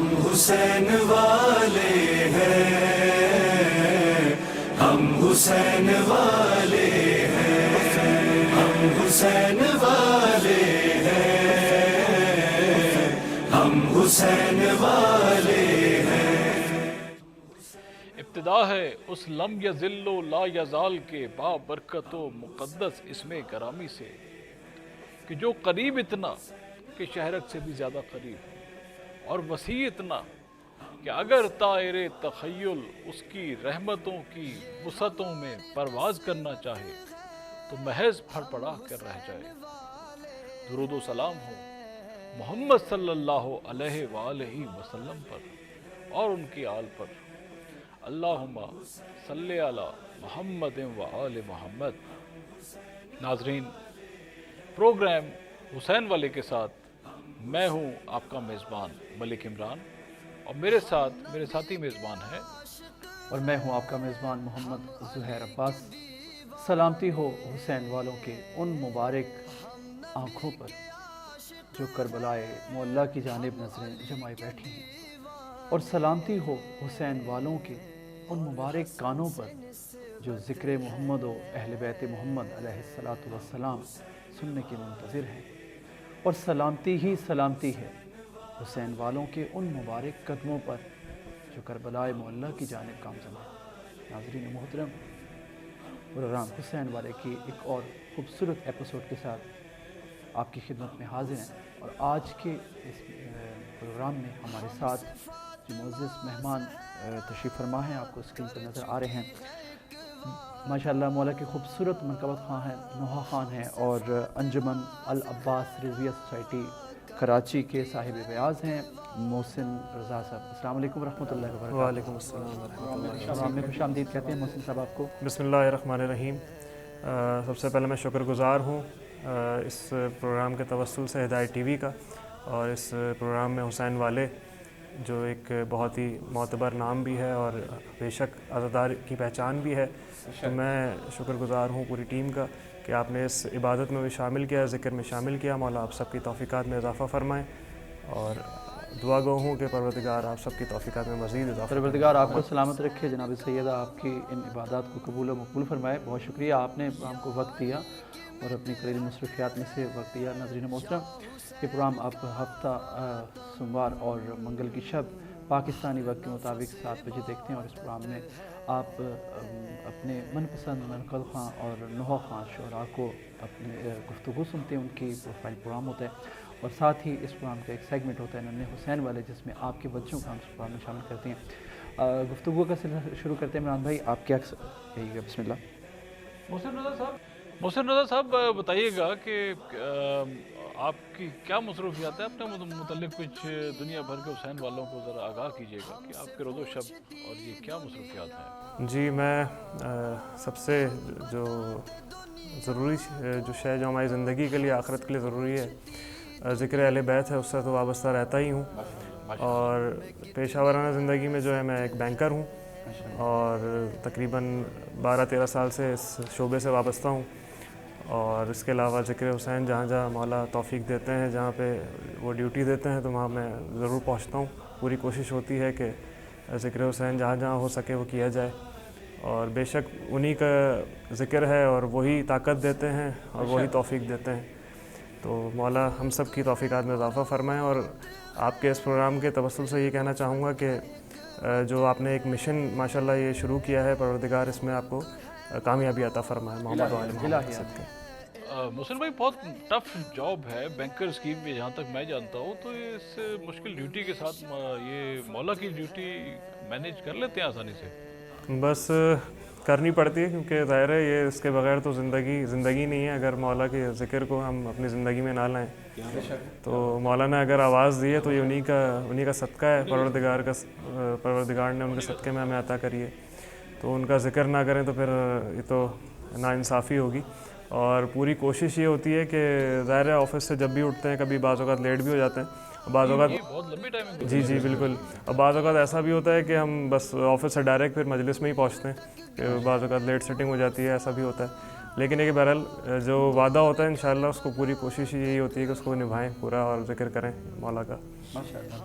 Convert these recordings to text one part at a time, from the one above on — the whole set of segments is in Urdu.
ہم حسین والے ہیں، ہم حسین والے ہیں، ہم حسین والے ہیں، ہم حسین والے ہیں۔ ابتدا ہے اس لم یذل و لا یزال کے با برکت و مقدس اسم گرامی سے، کہ جو قریب اتنا کہ شہرک سے بھی زیادہ قریب، اور وسیع اتنا کہ اگر طائر تخیل اس کی رحمتوں کی وسعتوں میں پرواز کرنا چاہے تو محض پھڑ پڑا کر رہ جائے۔ درود و سلام ہو محمد صلی اللہ علیہ وآلہ وسلم پر اور ان کی آل پر۔ اللہم صلی علی محمد و آل محمد۔ ناظرین، پروگرام حسین والے کے ساتھ میں ہوں آپ کا میزبان ملک عمران، اور میرے ساتھ میرے ساتھی میزبان ہیں، اور میں ہوں آپ کا میزبان محمد زہیر عباس۔ سلامتی ہو حسین والوں کے ان مبارک آنکھوں پر جو کربلائے معلیٰ کی جانب نظریں جمائے بیٹھی ہیں، اور سلامتی ہو حسین والوں کے ان مبارک کانوں پر جو ذکر محمد و اہل بیت محمد علیہ السلام سننے کے منتظر ہیں، اور سلامتی ہی سلامتی ہے حسین والوں کے ان مبارک قدموں پر جو کربلائے معلیٰ کی جانب گامزن ہے۔ ناظرین محترم، پروگرام حسین والے کی ایک اور خوبصورت ایپیسوڈ کے ساتھ آپ کی خدمت میں حاضر ہیں، اور آج کے اس پروگرام میں ہمارے ساتھ جو معزز مہمان تشریف فرما ہیں آپ کو اسکرین پر نظر آ رہے ہیں، ماشاءاللہ مولا کے خوبصورت منقبت خواہ ہیں، نوحہ خان ہیں، اور انجمن العباس رضویہ سوسائٹی کراچی کے صاحب بیاض ہیں، محسن رضا صاحب۔ السلام علیکم ورحمۃ اللہ وبرکاتہ۔ وعلیکم السلام ورحمۃ اللہ۔ پروگرام میں خوش آمدید کہتے ہیں محسن صاحب آپ کو۔ بسم اللہ الرحمن الرحیم۔ سب سے پہلے میں شکر گزار ہوں اس پروگرام کے توسل سے ہدایت ٹی وی کا، اور اس پروگرام میں حسین والے جو ایک بہت ہی معتبر نام بھی ہے اور بے شک عزادار کی پہچان بھی ہے، تو میں شکر گزار ہوں پوری ٹیم کا کہ آپ نے اس عبادت میں بھی شامل کیا، ذکر میں شامل کیا۔ مولا آپ سب کی توفیقات میں اضافہ فرمائیں، اور دعا گو ہوں کہ پروردگار آپ سب کی توفیقات میں مزید اضافہ فرمائیں۔ پروردگار آپ کو سلامت رکھے، جناب سیدہ آپ کی ان عبادات کو قبول و مقبول فرمائے۔ بہت شکریہ، آپ نے پروگرام کو وقت دیا اور اپنی قلیل مصروفیات میں سے وقت دیا۔ ناظرین محترم، یہ پروگرام آپ ہفتہ سوموار اور منگل کی شب پاکستانی وقت کے مطابق 7 بجے دیکھتے ہیں، اور اس پروگرام میں آپ اپنے من پسند منقبت خواہ اور نوحہ خواہ شعراء کو اپنی گفتگو سنتے ہیں، ان کی پروفائل پروگرام ہوتا ہے، اور ساتھ ہی اس پروگرام کا ایک سیگمنٹ ہوتا ہے ننھے حسین والے، جس میں آپ کے بچوں کا ہم اس پروگرام میں شامل کرتے ہیں۔ گفتگو کا سلسلہ شروع کرتے ہیں۔ عمران بھائی، آپ کیا کہیے گا؟ بسم اللہ۔ محسن رضا صاحب بتائیے گا کہ آپ کی کیا مصروفیات ہیں، اپنے متعلق کچھ دنیا بھر کے حسین والوں کو ذرا آگاہ کیجیے گا کہ آپ کے روز و شب اور یہ کیا مصروفیات ہیں۔ جی، میں سب سے جو ضروری جو شے جو ہماری زندگی کے لیے، آخرت کے لیے ضروری ہے، ذکر اہل بیت ہے، اس سے تو وابستہ رہتا ہی ہوں، اور پیشہ ورانہ زندگی میں جو ہے میں ایک بینکر ہوں، اور تقریباً 12-13 سال سے اس شعبے سے وابستہ ہوں، اور اس کے علاوہ ذکر حسین جہاں جہاں مولا توفیق دیتے ہیں، جہاں پہ وہ ڈیوٹی دیتے ہیں، تو وہاں میں ضرور پہنچتا ہوں۔ پوری کوشش ہوتی ہے کہ ذکر حسین جہاں جہاں ہو سکے وہ کیا جائے، اور بے شک انہی کا ذکر ہے اور وہی طاقت دیتے ہیں اور وہی توفیق دیتے ہیں، تو مولا ہم سب کی توفیقات میں اضافہ فرمائیں۔ اور آپ کے اس پروگرام کے توسل سے یہ کہنا چاہوں گا کہ جو آپ نے ایک مشن ماشاءاللہ یہ شروع کیا ہے، پروردگار اس میں آپ کو کامیابی عطا فرمائے، محمد و آل محمد کے صدقے۔ محسن بھائی، بہت ٹف جاب ہے بینکر اسکیم میں، جہاں تک میں جانتا ہوں، تو اس مشکل ڈیوٹی کے ساتھ یہ مولا کی ڈیوٹی مینیج کر لیتے ہیں آسانی سے؟ بس کرنی پڑتی ہے، کیونکہ ظاہر ہے یہ اس کے بغیر تو زندگی نہیں ہے۔ اگر مولا کے ذکر کو ہم اپنی زندگی میں نہ لائیں تو مولا نے اگر آواز دی ہے تو یہ انہی کا صدقہ ہے، پروردگار نے ان کے صدقے میں ہمیں عطا کری ہے، تو ان کا ذکر نہ کریں تو پھر یہ تو ناانصافی ہوگی۔ اور پوری کوشش یہ ہوتی ہے کہ ظاہر ہے آفس سے جب بھی اٹھتے ہیں، کبھی بعض اوقات لیٹ بھی ہو جاتے ہیں، بعض اوقات بہت لمبی ٹائمنگ۔ جی بالکل، اور بعض اوقات ایسا بھی ہوتا ہے کہ ہم بس آفس سے ڈائریکٹ پھر مجلس میں ہی پہنچتے ہیں، کہ بعض اوقات لیٹ سیٹنگ ہو جاتی ہے، ایسا بھی ہوتا ہے، لیکن یہ کہ بہرحال جو وعدہ ہوتا ہے انشاءاللہ اس کو پوری کوشش یہی ہوتی ہے کہ اس کو نبھائیں پورا، اور ذکر کریں مولا کا۔ ماشاءاللہ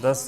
10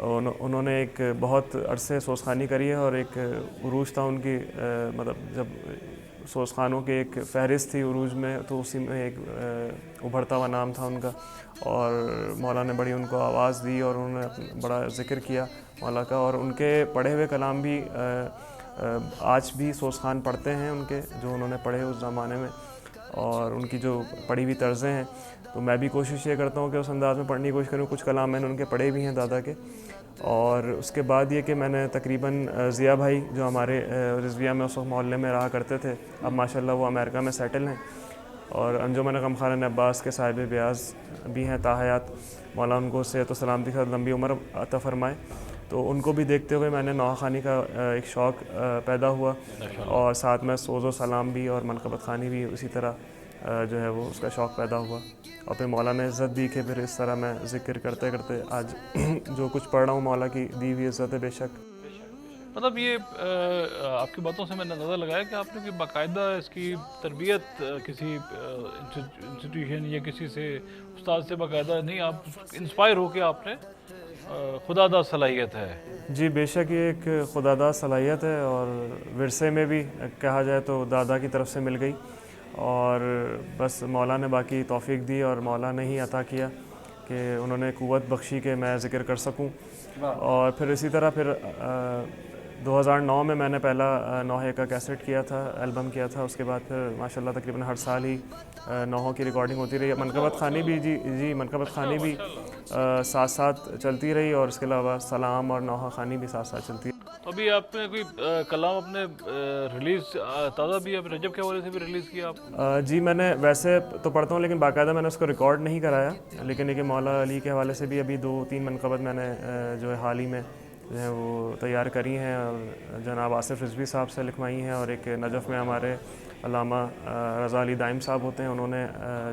انہوں نے ایک بہت عرصے سوز خوانی کری ہے اور ایک عروج تھا ان کی، مطلب جب سوز خوانوں کی ایک فہرست تھی عروج میں، تو اسی میں ایک ابھرتا ہوا نام تھا ان کا، اور مولا نے بڑی ان کو آواز دی اور انہوں نے بڑا ذکر کیا مولا کا، اور ان کے پڑھے ہوئے کلام بھی آج بھی سوز خوان پڑھتے ہیں ان کے، جو انہوں نے پڑھے اس زمانے میں، اور ان کی جو پڑھی ہوئی طرزیں ہیں، تو میں بھی کوشش یہ کرتا ہوں کہ اس انداز میں پڑھنے کی کوشش کروں. کچھ کلام میں نے ان کے پڑھے بھی ہیں دادا کے. اور اس کے بعد یہ کہ میں نے تقریباً ضیاء بھائی جو ہمارے رضویہ میں اس وقت محلے میں رہا کرتے تھے، اب ماشاءاللہ وہ امریکہ میں سیٹل ہیں، اور انجمن غمخواران عباس کے صاحب بیاض بھی ہیں تاحیات، مولا ان کو صحت و سلامتی کے ساتھ لمبی عمر عطا فرمائے. تو ان کو بھی دیکھتے ہوئے میں نے نوحہ خوانی کا ایک شوق پیدا ہوا، اور ساتھ میں سوز و سلام بھی اور منقبت خوانی بھی اسی طرح جو ہے وہ اس کا شوق پیدا ہوا. اور پھر مولا نے عزت دی کہ پھر اس طرح میں ذکر کرتے کرتے آج جو کچھ پڑھ رہا ہوں مولا کی دی ہوئی عزت ہے بے شک. مطلب یہ آپ کی باتوں سے میں نے اندازہ لگایا کہ آپ نے کوئی باقاعدہ اس کی تربیت کسی انسٹیٹیوشن یا کسی سے استاد سے باقاعدہ نہیں، آپ انسپائر ہو کے آپ نے خداداد صلاحیت ہے. جی بے شک یہ ایک خداداد صلاحیت ہے، اور ورثے میں بھی کہا جائے تو دادا کی طرف سے مل گئی، اور بس مولا نے باقی توفیق دی اور مولا نے ہی عطا کیا کہ انہوں نے قوت بخشی کہ میں ذکر کر سکوں. اور پھر اسی طرح پھر 2009 میں نے پہلا نوحے کا کیسٹ کیا تھا، البم کیا تھا. اس کے بعد پھر ماشاءاللہ تقریباً ہر سال ہی نوحوں کی ریکارڈنگ ہوتی رہی. منقبت خوانی بھی جی منقبت خوانی بھی ساتھ ساتھ چلتی رہی، اور اس کے علاوہ سلام اور نوحہ خوانی بھی ساتھ ساتھ چلتی رہی. ابھی آپ نے کوئی کلام اپنے ریلیز تازہ بھی اب رجب کے حوالے سے بھی ریلیز کیا آپ؟ جی میں نے ویسے تو پڑھتا ہوں لیکن باقاعدہ میں نے اس کو ریکارڈ نہیں کرایا، لیکن ایک مولا علی کے حوالے سے بھی ابھی 2-3 منقبت میں نے جو ہے حال ہی میں جو ہے وہ تیار کری ہیں، اور جناب آصف رضوی صاحب سے لکھوائی ہیں، اور ایک نجف میں ہمارے علامہ رضا علی دائم صاحب ہوتے ہیں، انہوں نے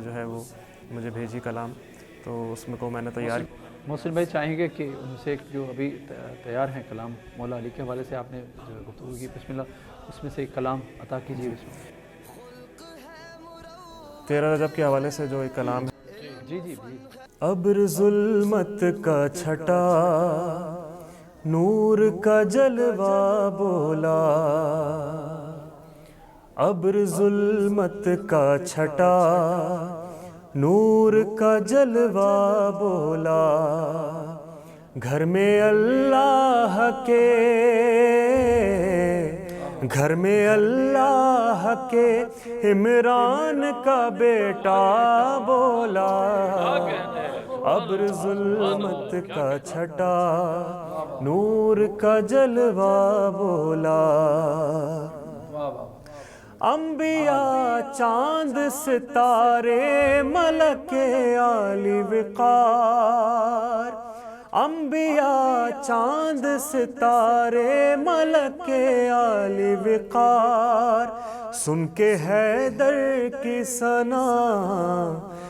جو ہے وہ مجھے بھیجی کلام، تو اس میں کو میں نے تیار. محسن بھائی چاہیں گے کہ ان سے جو ابھی تیار ہیں کلام مولا علی کے حوالے سے آپ نے جو گفتگو کی، بسم اللہ اس میں سے ایک کلام عطا کیجیے. بسم اللہ. 13 رجب کے حوالے سے جو ایک کلام ہے. جی جی جی. ابر ظلمت کا چھٹا نور کا جلوہ بولا، ابر ظلمت کا چھٹا نور کا جلوہ بولا، گھر میں اللہ کے گھر میں اللہ کے عمران کا بیٹا بولا، ابر ظلمت کا چھٹا نور کا جلوہ بولا، انبیاء چاند ستارے ملک عالی وقار، انبیاء چاند ستارے ملک عالی وقار، سن کے حیدر کی ثنا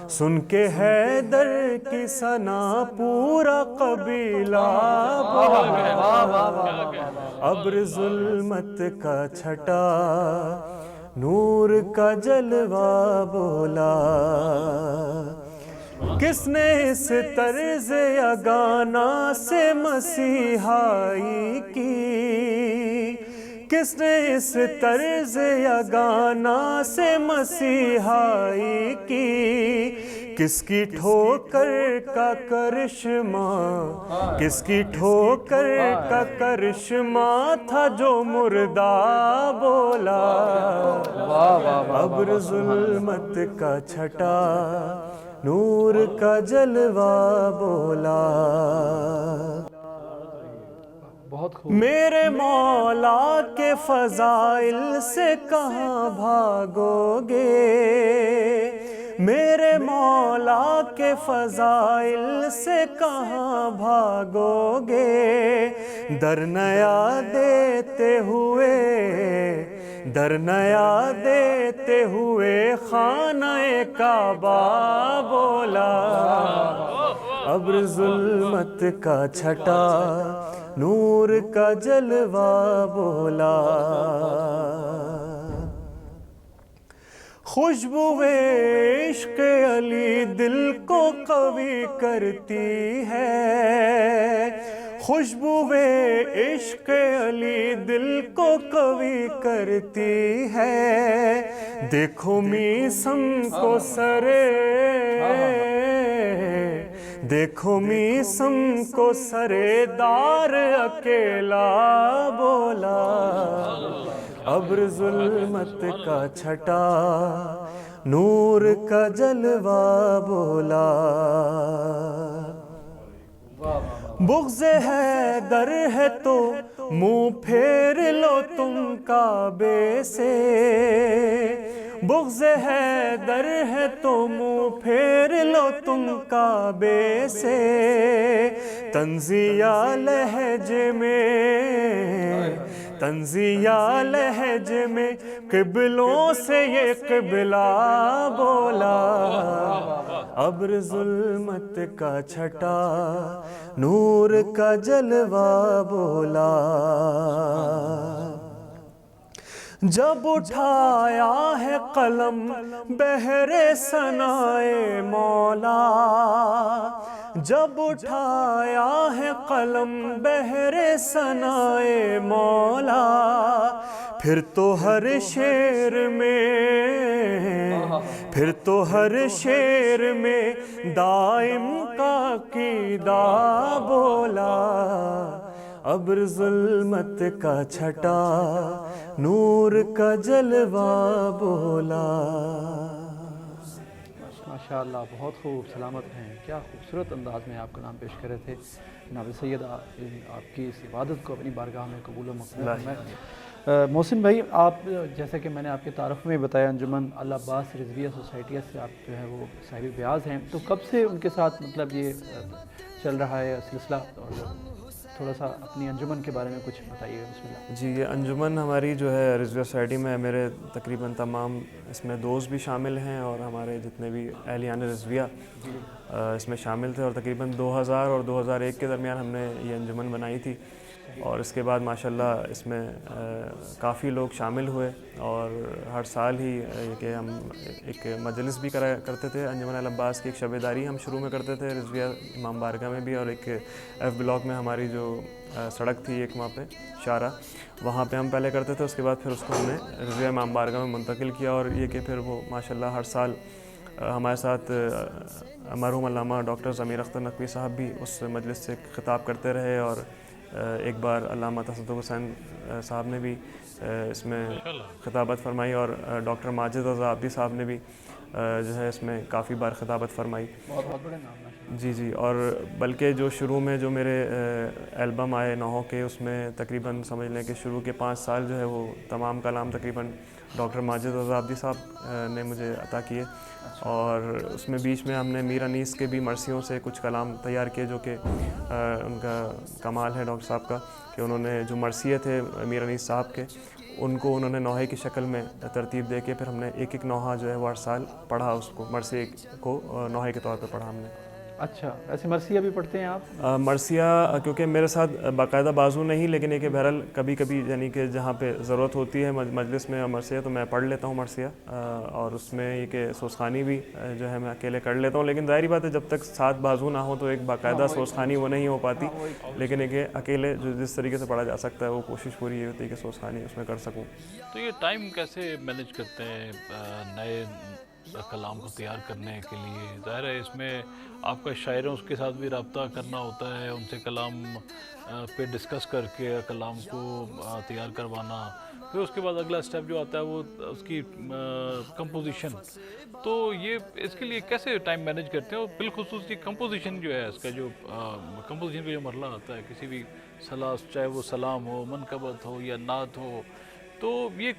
سن کے حیدر کی ثنا پورا قبیلہ بولا، ابر ظلمت کا چھٹا نور کا جلوہ بولا، کس نے اس طرز یگانہ سے مسیحائی کی، کس نے اس طرز یگانہ سے مسیحائی کی، کس کی ٹھوکر کا کرشمہ کس کی ٹھوکر کا کرشمہ تھا جو مردہ بولا، ابر ظلمت کا چھٹا نور کا جلوہ بولا، بہت خوب. میرے مولا کے فضائل سے کہاں بھاگو گے، میرے مولا کے فضائل سے کہاں بھاگو گے، در نیا دیتے ہوئے در نیا دیتے ہوئے خانہ کعبہ بولا، ابر ظلمت کا چھٹا نور کا جلوہ بولا، خوشبو عشق علی دل کو قوی کرتی ہے، خوشبوئے عشق علی دل کو قوی کرتی ہے، دیکھو میسم کو سرے، دیکھو میسم کو سرے دار اکیلا بولا، ابر ظلمت کا چھٹا نور کا جلوہ بولا، بغض حیدر ہے تو منہ پھیر لو تم کعبے سے، بغض حیدر ہے تو منہ پھیر لو تم کعبے سے، طنزیہ لہجے میں، طنزیہ لہجے میں قبلوں سے یہ قبلہ بولا، ابر ظلمت کا چھٹا نور کا جلوہ بولا، جب اٹھایا ہے قلم بحر ثنائے مولا، جب اٹھایا ہے قلم بحر ثنائے مولا، پھر تو ہر شعر میں، پھر تو ہر شعر میں دائم کا عقیدہ بولا، ابر ظلمت کا چھٹا نور کا جلوہ بولا۔ ماشاءاللہ، بہت خوب، سلامت ہیں، کیا خوبصورت انداز میں آپ کا نام پیش کر رہے تھے جناب سید، آپ کی اس عبادت کو اپنی بارگاہ میں قبول و مقبول فرمائے۔ محسن بھائی، آپ جیسا کہ میں نے آپ کے تعارف میں بتایا، انجمن العباس رضویہ سوسائٹی سے آپ جو ہے وہ صاحب بیاض ہیں، تو کب سے ان کے ساتھ مطلب یہ چل رہا ہے سلسلہ، اور تھوڑا سا اپنی انجمن کے بارے میں کچھ بتائیے؟ بسم اللہ۔ جی، یہ انجمن ہماری جو ہے رضویہ سوسائٹی میں میرے تقریباً تمام اس میں دوست بھی شامل ہیں، اور ہمارے جتنے بھی اہلیان رضویہ اس میں شامل تھے، اور تقریباً 2000 اور 2001 کے درمیان ہم نے یہ انجمن بنائی تھی، اور اس کے بعد ماشاءاللہ اس میں کافی لوگ شامل ہوئے، اور ہر سال ہی کہ ہم ایک مجلس بھی کرتے تھے انجمن العباس کی، ایک شب داری ہم شروع میں کرتے تھے رضویہ امام بارگاہ میں بھی، اور ایک ایف بلاک میں ہماری جو سڑک تھی ایک وہاں پہ شارہ، وہاں پہ ہم پہلے کرتے تھے، اس کے بعد پھر اس کو ہم نے رضویہ امام بارگاہ میں منتقل کیا، اور یہ کہ پھر وہ ماشاءاللہ ہر سال ہمارے ساتھ مرحوم علامہ ڈاکٹر ضمیر اختر نقوی صاحب بھی اس مجلس سے خطاب کرتے رہے، اور ایک بار علامہ تصدق حسین صاحب نے بھی اس میں خطابت فرمائی، اور ڈاکٹر ماجد رضا عابدی صاحب نے بھی جو ہے اس میں کافی بار خطابت فرمائی۔ بہت بڑے نام ہیں۔ جی، اور بلکہ جو شروع میں جو میرے البم آئے نوحوں کے، اس میں تقریباً سمجھ لیں کہ شروع کے 5 سال جو ہے وہ تمام کلام تقریباً ڈاکٹر ماجد رضا عابدی صاحب نے مجھے عطا کیے، اور اس میں بیچ میں ہم نے میر انیس کے بھی مرثیوں سے کچھ کلام تیار کیے، جو کہ ان کا کمال ہے ڈاکٹر صاحب کا کہ انہوں نے جو مرثیے تھے میر انیس صاحب کے، ان کو انہوں نے نوحے کی شکل میں ترتیب دے کے پھر ہم نے ایک ایک نوحہ جو ہے وہ ہر سال پڑھا، اس کو مرثیے کو نوحے کے طور پہ پڑھا ہم نے۔ اچھا، ایسے مرثیہ بھی پڑھتے ہیں آپ؟ مرثیہ کیونکہ میرے ساتھ باقاعدہ بازو نہیں، لیکن یہ کہ بہرحال کبھی کبھی یعنی کہ جہاں پہ ضرورت ہوتی ہے مجلس میں مرثیہ تو میں پڑھ لیتا ہوں مرثیہ، اور اس میں یہ کہ سوسخانی بھی جو ہے میں اکیلے کر لیتا ہوں، لیکن ظاہری بات ہے جب تک ساتھ بازو نہ ہو تو ایک باقاعدہ سوسخانی وہ نہیں ہو پاتی، لیکن یہ کہ اکیلے جو جس طریقے سے پڑھا جا سکتا ہے وہ کوشش پوری یہ ہوتی ہے کہ سوسخانی اس میں کر سکوں۔ تو یہ ٹائم کیسے مینیج کرتے ہیں نئے کلام کو تیار کرنے کے لیے؟ ظاہر ہے اس میں آپ کا شاعروں کے ساتھ بھی رابطہ کرنا ہوتا ہے، ان سے کلام پہ ڈسکس کر کے کلام کو تیار کروانا، پھر اس کے بعد اگلا سٹیپ جو آتا ہے وہ اس کی کمپوزیشن، تو یہ اس کے لیے کیسے ٹائم مینیج کرتے ہیں؟ اور بالخصوص یہ کمپوزیشن جو ہے اس کا جو کمپوزیشن کا جو مرحلہ آتا ہے کسی بھی چاہے وہ سلام ہو، منقبت ہو یا نعت ہو، تو یہ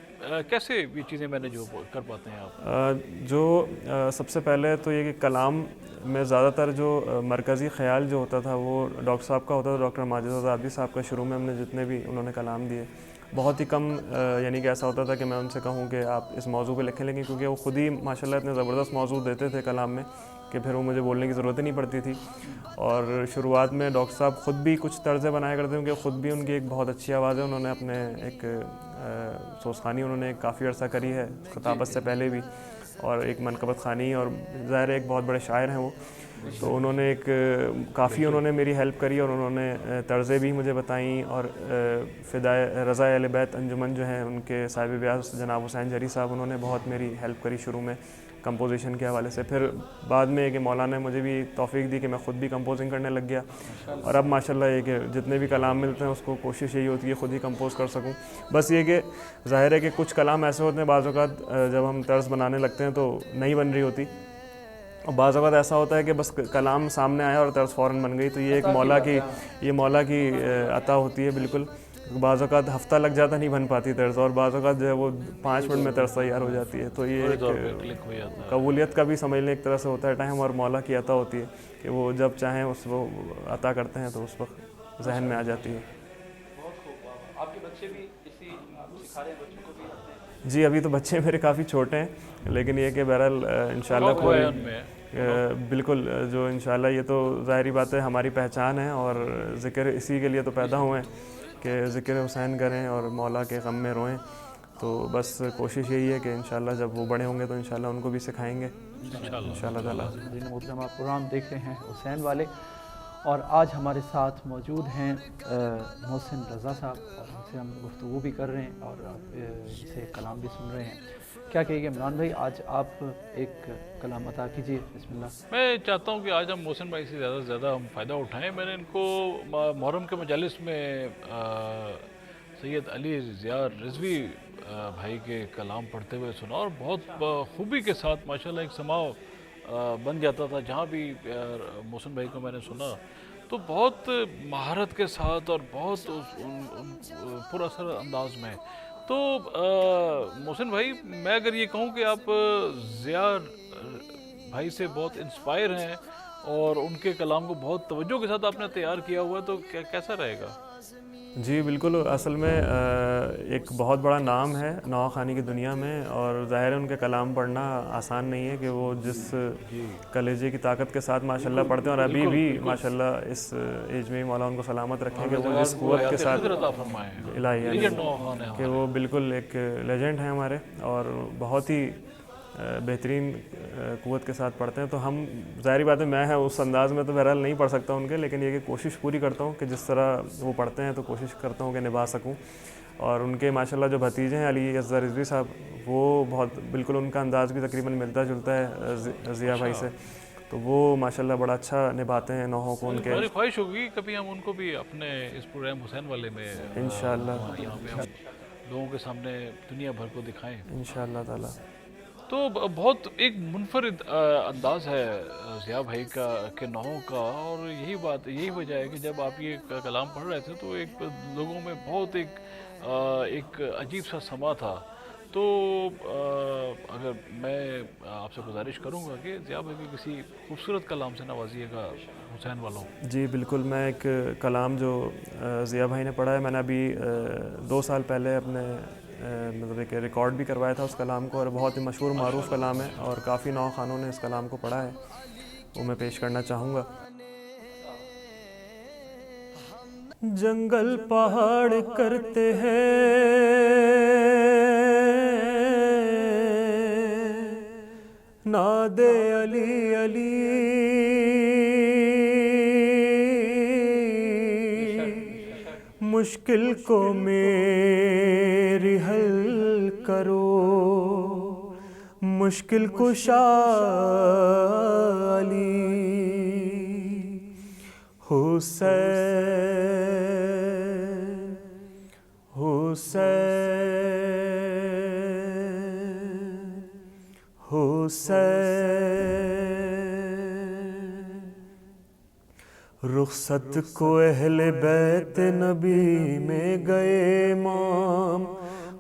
کیسے یہ چیزیں مینیج کر پاتے ہیں آپ؟ جو سب سے پہلے تو یہ کہ کلام میں زیادہ تر جو مرکزی خیال جو ہوتا تھا وہ ڈاکٹر صاحب کا ہوتا تھا، ڈاکٹر ماجد رضا عابدی صاحب کا۔ شروع میں ہم نے جتنے بھی انہوں نے کلام دیے بہت ہی کم یعنی کہ ایسا ہوتا تھا کہ میں ان سے کہوں کہ آپ اس موضوع پہ لکھیں، لیکن کیونکہ وہ خود ہی ماشاءاللہ اتنے زبردست موضوع دیتے تھے کلام میں کہ پھر وہ مجھے بولنے کی ضرورت ہی نہیں پڑتی تھی، اور شروعات میں ڈاکٹر صاحب خود بھی کچھ طرزیں بنایا کرتے ہیں کیونکہ خود بھی ان کی ایک بہت اچھی آواز ہے، انہوں نے اپنے ایک سوسخانی انہوں نے کافی عرصہ کری ہے خطابت سے پہلے بھی، اور ایک منقبت خوانی، اور ظاہر ہے ایک بہت بڑے شاعر ہیں وہ، تو انہوں نے کافی انہوں نے میری ہیلپ کری، اور انہوں نے طرزیں بھی مجھے بتائیں، اور رضا اہل بیت انجمن جو ہیں ان کے صاحب بیاض جناب حسین جری صاحب، انہوں نے بہت میری ہیلپ کری شروع میں کمپوزیشن کے حوالے سے. پھر بعد میں کہ مولانا نے مجھے بھی توفیق دی کہ میں خود بھی کمپوزنگ کرنے لگ گیا، اور اب ماشاءاللہ یہ کہ جتنے بھی کلام ملتے ہیں اس کو کوشش یہی ہوتی ہے خود ہی کمپوز کر سکوں. بس یہ کہ ظاہر ہے کہ کچھ کلام ایسے ہوتے ہیں بعض اوقات جب ہم طرز بنانے لگتے ہیں تو نہیں بن رہی ہوتی، اور بعض اوقات ایسا ہوتا ہے کہ بس کلام سامنے آیا اور طرز فوراً بن گئی. تو یہ ایک مولا کی عطا ہوتی ہے بالکل. بعض اوقات ہفتہ لگ جاتا نہیں بن پاتی طرز، اور بعض اوقات جو ہے وہ 5 منٹ میں طرز تیار ہو جاتی ہے. تو یہ ایک قبولیت کا بھی سمجھ لیں ایک طرح سے ہوتا ہے ٹائم، اور مولا کی عطا ہوتی ہے کہ وہ جب چاہیں وہ عطا کرتے ہیں تو اس وقت ذہن میں آ جاتی ہے. آپ کے بچے بھی اسی سکھا رہے ہیں بچوں کو بھی؟ جی ابھی تو بچے میرے کافی چھوٹے ہیں، لیکن یہ کہ بہرحال انشاءاللہ پوری بالکل جو انشاءاللہ یہ تو ظاہری بات ہے ہماری پہچان ہے، اور ذکر اسی کے لیے تو پیدا ہوئے ہیں کہ ذکر حسین کریں اور مولا کے غم میں روئیں. تو بس کوشش یہی ہے کہ انشاءاللہ جب وہ بڑے ہوں گے تو انشاءاللہ ان کو بھی سکھائیں گے انشاءاللہ تعالیٰ. محترم آپ پروگرام دیکھ رہے ہیں حسین والے، اور آج ہمارے ساتھ موجود ہیں محسن رضا صاحب، اور ان سے ہم گفتگو بھی کر رہے ہیں اور آپ سے کلام بھی سن رہے ہیں. کیا کہیے گے عمران بھائی، آج آپ ایک کلام عطا کیجیے. بسم اللہ. میں چاہتا ہوں کہ آج ہم محسن بھائی سے زیادہ سے زیادہ ہم فائدہ اٹھائیں. میں نے ان کو محرم کے مجالس میں سید علی ضیاء رضوی بھائی کے کلام پڑھتے ہوئے سنا، اور بہت خوبی کے ساتھ ماشاءاللہ ایک سماع بن جاتا تھا. جہاں بھی محسن بھائی کو میں نے سنا تو بہت مہارت کے ساتھ اور بہت پر اثر انداز میں. تو محسن بھائی میں اگر یہ کہوں کہ آپ ضیاء بھائی سے بہت انسپائر ہیں اور ان کے کلام کو بہت توجہ کے ساتھ آپ نے تیار کیا ہوا ہے، تو کیسا رہے گا؟ جی بالکل، اصل میں ایک بہت بڑا نام ہے نوا خوانی کی دنیا میں، اور ظاہر ہے ان کے کلام پڑھنا آسان نہیں ہے کہ وہ جس کلیجے کی طاقت کے ساتھ ماشاءاللہ پڑھتے ہیں، اور ابھی بھی ماشاءاللہ اس ایج میں مولا ان کو سلامت رکھیں کہ وہ جس قوت کے ساتھ الہی کہ وہ بالکل ایک لیجنڈ ہیں ہمارے، اور بہت ہی بہترین قوت کے ساتھ پڑھتے ہیں. تو ہم ظاہری بات ہے میں اس انداز میں تو بہرحال نہیں پڑھ سکتا ان کے، لیکن یہ کہ کوشش پوری کرتا ہوں کہ جس طرح وہ پڑھتے ہیں تو کوشش کرتا ہوں کہ نبھا سکوں. اور ان کے ماشاءاللہ جو بھتیجے ہیں علی اصغر رضوی صاحب، وہ بہت بالکل ان کا انداز بھی تقریباً ملتا جلتا ہے ضیاء بھائی سے، تو وہ ماشاءاللہ بڑا اچھا نبھاتے ہیں نوحوں کو. ان کے ہماری خواہش ہوگی کبھی ہم ان کو بھی اپنے اس پروگرام حسین والے میں انشاءاللہ یہاں پہ ہم لوگوں کے سامنے دنیا بھر کو دکھائیں انشاءاللہ تعالیٰ. تو بہت ایک منفرد انداز ہے ضیاء بھائی کا کے نوحوں کا، اور یہی وجہ ہے کہ جب آپ یہ کلام پڑھ رہے تھے تو ایک لوگوں میں بہت ایک عجیب سا سما تھا. تو اگر میں آپ سے گزارش کروں گا کہ ضیاء بھائی کے کسی خوبصورت کلام سے نوازیے گا حسین والوں. جی بالکل، میں ایک کلام جو ضیاء بھائی نے پڑھا ہے، میں نے ابھی 2 سال پہلے اپنے مطلب ایک ریکارڈ بھی کروایا تھا اس کلام کو، اور بہت ہی مشہور معروف کلام ہے اور کافی نو خوانوں نے اس کلام کو پڑھا ہے، وہ میں پیش کرنا چاہوں گا. جنگل پہاڑ کرتے ہیں ناد علی علی، مشکل کو میری حل کرو، مشکل کشا علی حسین حسین حسین. رخصت کو اہل بیت نبی میں گئے امام،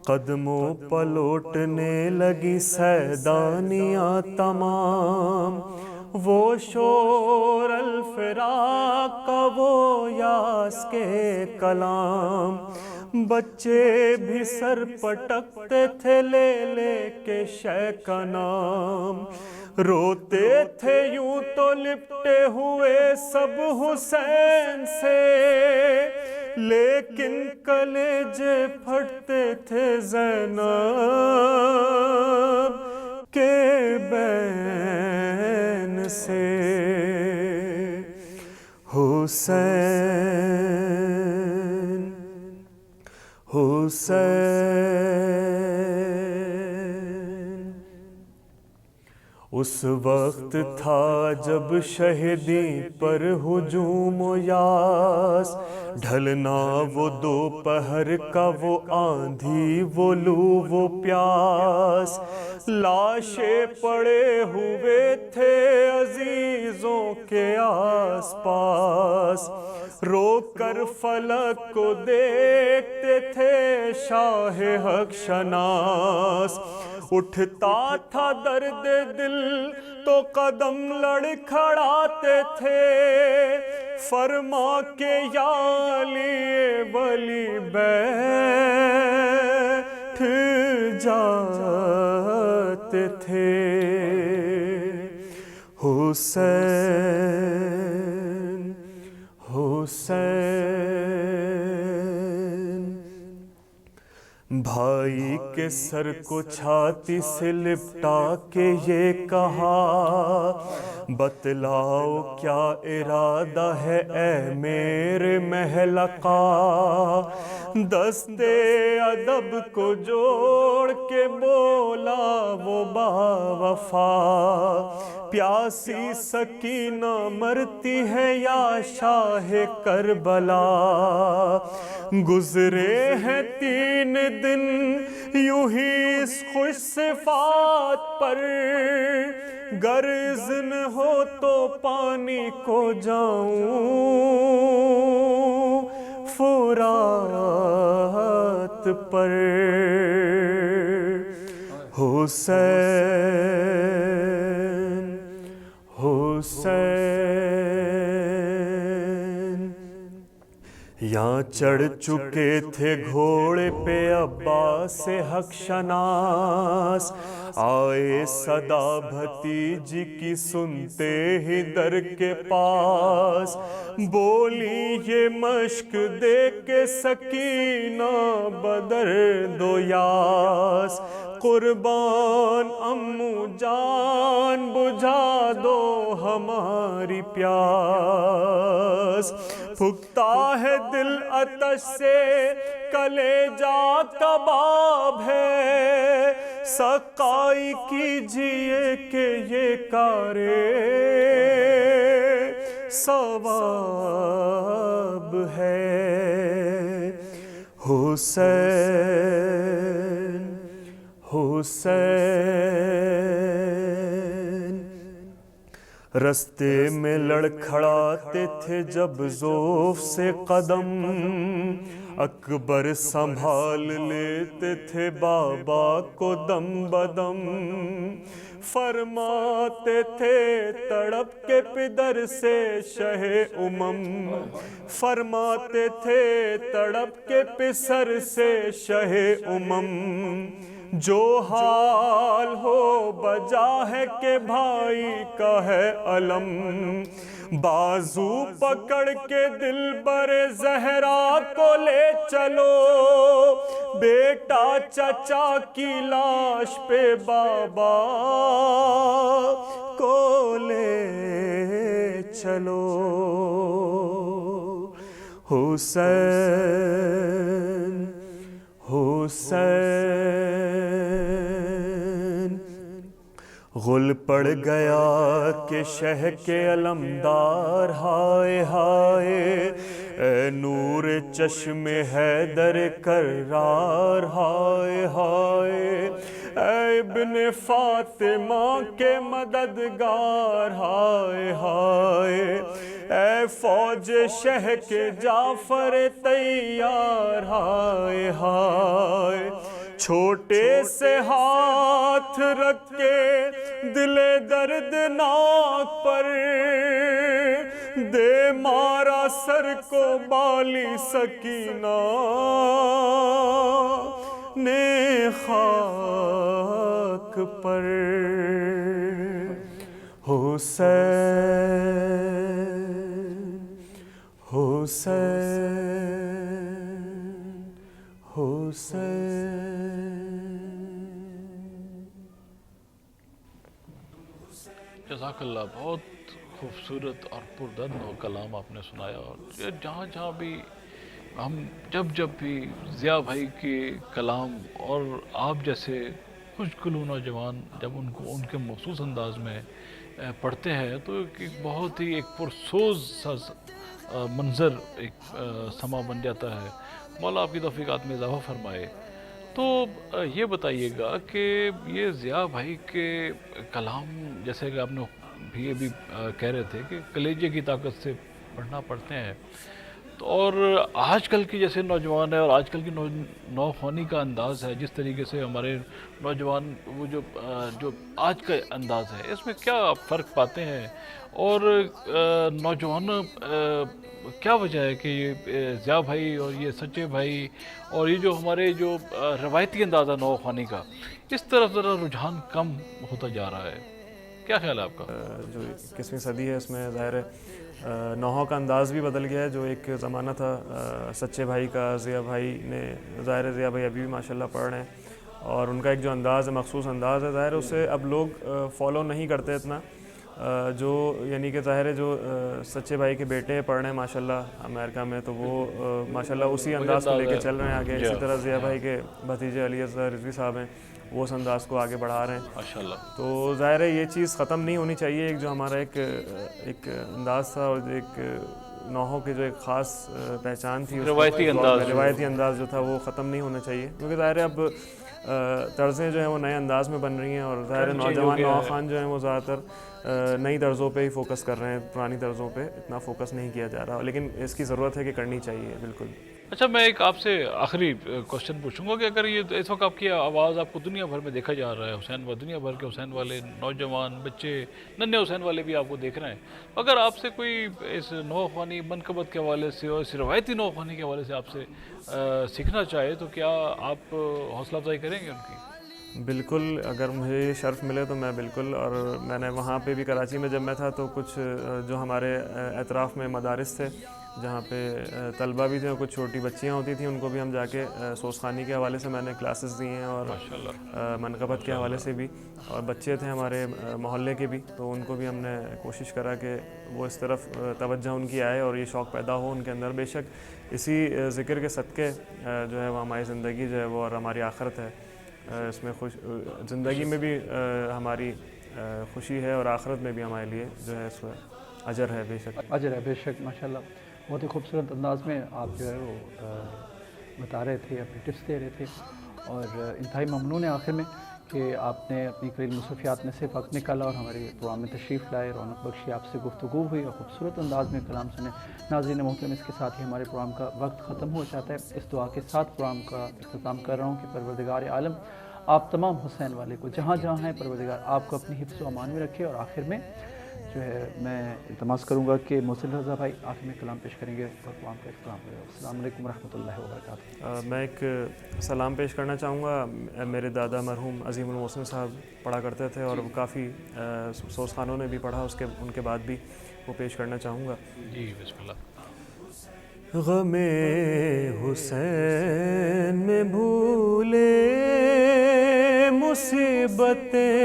قدموں پلوٹنے لگی سیدانیاں تمام، وہ شور الفراق کا وہ یاس کے کلام، بچے بھی سر پٹکتے تھے لے لے کے شے کا نام، روتے تھے یوں تو لپٹے ہوئے سب حسین سے، لیکن کلیجے پھٹتے تھے زینب کے بین سے حسین حسین اس وقت تھا جب شہیدی پر ہجوم و یاس، ڈھلنا وہ دوپہر کا وہ آندھی وہ لو وہ پیاس، لاشیں پڑے ہوئے تھے عزیزوں کے آس پاس، رو کر فلک کو دیکھتے تھے شاہ حق شناس، اٹھتا تھا درد دل تو قدم لڑکھڑاتے تھے، فرما کے یا علی ولی بیٹھ جاتے تھے۔ حسین حسین بھائی کے سر کو چھاتی سے لپٹا کے یہ کہا، بتلاؤ کیا ارادہ ہے اے میرے محلقہ، دستے ادب کو جوڑ کے بولا وہ با وفا، پیاسی سکینہ مرتی ہے یا شاہ کربلا، گزرے ہیں 3 دن یوں ہی اس خوش صفات پر، گر اذن ہو تو پانی کو جاؤں فرات پر۔ حسین حسین یہاں چڑھ چکے تھے گھوڑے پہ عباس حق شناس، آئے صدا بھتیجی کی سنتے ہی در کے پاس، بولی یہ مشق دے کے سکینہ بدر دو یاس، قربان امو جان بجھا دو ہماری پیاس، پھکتا ہے دل آتش سے کلیجہ کباب ہے، سقائی کیجئے کہ یہ کارے ثواب ہے۔ حسین حسین رستے میں لڑکھڑاتے تھے جب ذوف سے قدم، اکبر سنبھال لیتے تھے بابا کو دم بدم، فرماتے تھے تڑپ کے پدر سے شہ امم، فرماتے تھے تڑپ کے پسر سے شہ امم، جو حال ہو بجا ہے کہ بھائی کا ہے علم، بازو پکڑ کے دلبر زہرا کو لے چلو، بیٹا چچا کی لاش پہ بابا کو لے چلو۔ حسین حسین غل پڑ گیا کہ شہ کے علمدار، ہائے ہائے اے نور چشم حیدر کرار، ہائے ہائے اے ابن فاطمہ کے مددگار، ہائے ہائے اے فوج شہ کے جعفر تیار، ہائے ہائے چھوٹے سے ہاتھ رکھ کے دل دردناک پر، دے مارا سر کو بالی سکینہ نے خاک پر۔ حسین حسین حسین جزاک اللہ، بہت خوبصورت اور پردرد کلام آپ نے سنایا. اور جہاں جہاں بھی ہم جب بھی ضیاء بھائی کے کلام اور آپ جیسے خوشگلو نوجوان جب ان کو ان کے مخصوص انداز میں پڑھتے ہیں تو ایک بہت ہی ایک پرسوز سا منظر ایک سما بن جاتا ہے. مولا آپ کی توفیقات میں اضافہ فرمائے. تو یہ بتائیے گا کہ یہ ضیاء بھائی کے کلام جیسے کہ آپ نے بھی ابھی کہہ رہے تھے کہ کلیجے کی طاقت سے پڑھنا پڑتے ہیں، تو اور آج کل کی جیسے نوجوان ہے اور آج کل کی نوخوانی کا انداز ہے، جس طریقے سے ہمارے نوجوان وہ جو آج کا انداز ہے، اس میں کیا آپ فرق پاتے ہیں؟ اور نوجوان کیا وجہ ہے کہ یہ ضیاء بھائی اور یہ سچے بھائی اور یہ جو ہمارے جو روایتی انداز ہے نوخوانی کا، اس طرف ذرا رجحان کم ہوتا جا رہا ہے؟ کیا خیال ہے آپ کا؟ جو 21ویں صدی ہے اس میں ظاہر ہے نوحوں کا انداز بھی بدل گیا ہے. جو ایک زمانہ تھا سچے بھائی کا، ضیاء بھائی نے، ظاہر ہے ضیاء بھائی ابھی بھی ماشاءاللہ پڑھ رہے ہیں اور ان کا ایک جو انداز ہے، مخصوص انداز ہے، ظاہر ہے اسے اب لوگ فالو نہیں کرتے اتنا. جو یعنی کہ ظاہر ہے جو سچے بھائی کے بیٹے پڑھ رہے ہیں ماشاءاللہ امریکہ میں، تو وہ ماشاءاللہ اسی انداز کو لے کے چل رہے ہیں آگے. اسی طرح ضیاء بھائی کے بھتیجے علی اصغر رضوی صاحب ہیں، وہ اس انداز کو آگے بڑھا رہے ہیں ماشاءاللہ. تو ظاہر ہے یہ چیز ختم نہیں ہونی چاہیے. ایک جو ہمارا ایک انداز تھا اور ایک نوحوں کی جو ایک خاص پہچان تھی، روایتی انداز جو تھا وہ ختم نہیں ہونا چاہیے. کیونکہ ظاہر ہے اب طرزیں جو ہیں وہ نئے انداز میں بن رہی ہیں اور ظاہر ہے نوجوان نوخوان جو ہیں وہ زیادہ تر نئی طرزوں پہ ہی فوکس کر رہے ہیں، پرانی طرزوں پہ اتنا فوکس نہیں کیا جا رہا. لیکن اس کی ضرورت ہے کہ کرنی چاہیے بالکل. اچھا، میں ایک آپ سے آخری کوشچن پوچھوں گا کہ اگر یہ اس وقت آپ کی آواز آپ کو دنیا بھر میں دیکھا جا رہا ہے، حسین دنیا بھر کے حسین والے نوجوان بچے ننھے حسین والے بھی آپ کو دیکھ رہے ہیں، اگر آپ سے کوئی اس نوخوانی منقبت کے حوالے سے اور اس روایتی نوخوانی کے حوالے سے آپ سے سیکھنا چاہے تو کیا آپ حوصلہ افزائی کریں گے ان کی؟ بالکل، اگر مجھے یہ شرف ملے تو میں بالکل. اور میں نے وہاں پہ بھی کراچی میں جب میں تھا تو کچھ جو ہمارے اطراف میں مدارس تھے جہاں پہ طلبہ بھی تھے اور کچھ چھوٹی بچیاں ہوتی تھیں، ان کو بھی ہم جا کے سوزخانی کے حوالے سے میں نے کلاسز دی ہیں اور منقبت کے حوالے سے بھی. اور بچے تھے ہمارے محلے کے بھی، تو ان کو بھی ہم نے کوشش کرا کہ وہ اس طرف توجہ ان کی آئے اور یہ شوق پیدا ہو ان کے اندر. بے شک اسی ذکر کے صدقے جو ہے وہ ہماری زندگی جو ہے وہ اور ہماری آخرت ہے، اس میں زندگی میں بھی ہماری خوشی ہے اور آخرت میں بھی ہمارے لیے جو ہے اس میں اجر ہے. بے شک اجر ہے، بے شک. ماشاءاللہ بہت ہی خوبصورت انداز میں آپ جو ہے وہ بتا رہے تھے، اپنے ٹپس دے رہے تھے اور انتہائی ممنون ہے آخر میں کہ آپ نے اپنی قلیل مصروفیات میں سے وقت نکالا اور ہمارے پروگرام میں تشریف لائے، رونق بخشی، آپ سے گفتگو ہوئی اور خوبصورت انداز میں کلام سنے. ناظرین محترم، اس کے ساتھ ہی ہمارے پروگرام کا وقت ختم ہو جاتا ہے. اس دعا کے ساتھ پروگرام کا اختتام کر رہا ہوں کہ پروردگار عالم آپ تمام حسین والے کو جہاں جہاں ہیں پروردگار آپ کو اپنی حفظ و امان میں رکھے. اور آخر میں جو ہے میں التماس کروں گا کہ محسن رضا بھائی آخر میں کلام پیش کریں گے اور پروگرام کا اختتام کریں گے. السلام علیکم ورحمۃ اللہ وبرکاتہ. میں ایک سلام پیش کرنا چاہوں گا. میرے دادا مرحوم عظیم المحسن صاحب پڑھا کرتے تھے اور کافی سوز خانوں نے بھی پڑھا ان کے بعد بھی وہ پیش کرنا چاہوں گا. جی بسم اللہ. غم حسین میں بھولے مصیبتیں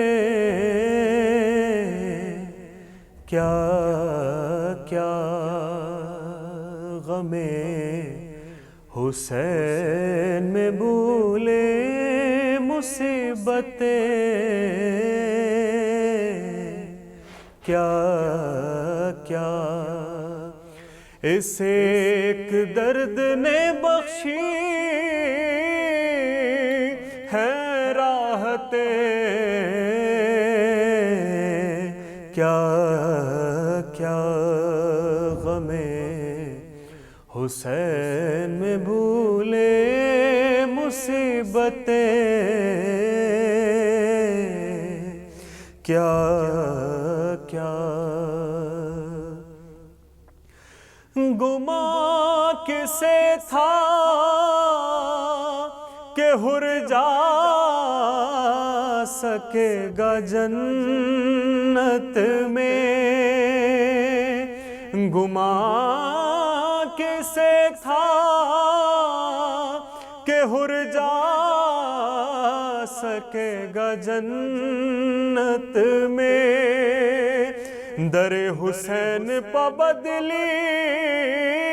کیا کیا، غم حسین میں بھولے مصیبتیں کیا کیا، اس ایک درد نے بخشی ہے راحتیں کیا کیا، غم حسین میں بھولے مصیبتیں کیا کیا، گمان کسے تھا کہ ہر جا سکے گا جنت میں، گمان کسے تھا کہ ہر جا سکے گا جنت میں، در حسین پا بدلی